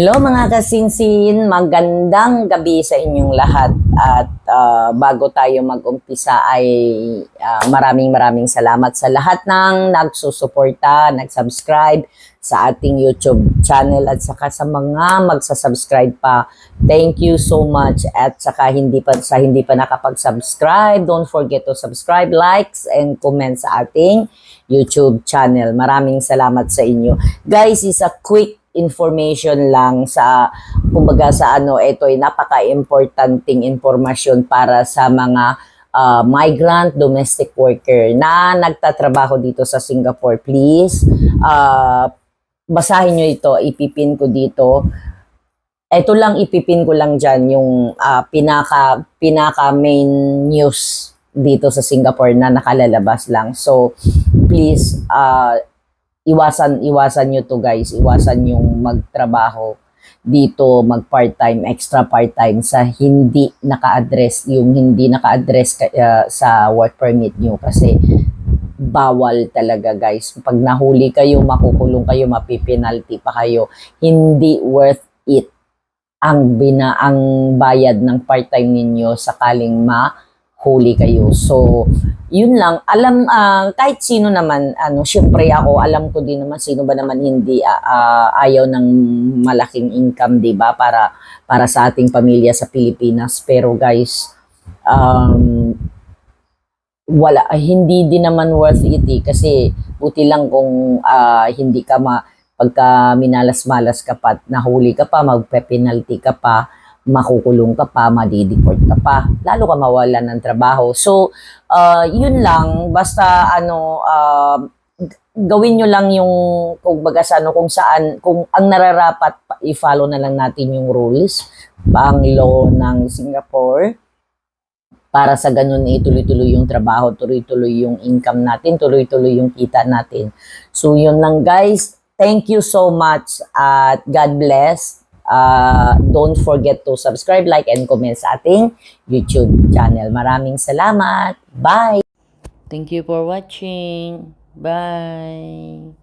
Hello mga kasinsin, magandang gabi sa inyong lahat at bago tayo mag-umpisa ay maraming salamat sa lahat ng nagsusuporta, nag-subscribe sa ating YouTube channel at saka sa mga magsasubscribe pa. Thank you so much at saka hindi pa nakapag-subscribe, don't forget to subscribe, likes and comment sa ating YouTube channel. Maraming salamat sa inyo. Guys, is a quick information lang sa kumbaga sa ito ay napaka-importanting informasyon para sa mga migrant domestic worker na nagtatrabaho dito sa Singapore. Please basahin nyo ito, ipipin ko dito. Ito lang, ipipin ko lang dyan yung pinaka main news dito sa Singapore na nakalalabas lang. So please iwasan nyo to guys, iwasan yung magtrabaho dito, mag part-time, extra part-time sa hindi naka-address sa work permit nyo kasi bawal talaga guys. Pag nahuli kayo, makukulong kayo, mapipinalty pa kayo. Hindi worth it ang bayad ng part-time ninyo sakaling mahuli kayo. So yun lang, kahit sino naman, syempre ako, alam ko din naman, sino ba naman hindi ayaw ng malaking income, di ba, para sa ating pamilya sa Pilipinas. Pero guys, hindi din naman worth it kasi buti lang kung hindi ka pagka minalas-malas ka pa, nahuli ka pa, magpe-penalty ka pa, makukulong ka pa, madideport ka pa, lalo ka mawalan ng trabaho. So, yun lang, basta gawin nyo lang yung kung ang nararapat, i-follow na lang natin yung rules, ang law ng Singapore, para sa ganun ituloy-tuloy yung trabaho, tuloy-tuloy yung income natin, tuloy-tuloy yung kita natin. So, yun lang guys. Thank you so much at God bless. Don't forget to subscribe, like, and comment sa ating YouTube channel. Maraming salamat. Bye! Thank you for watching. Bye!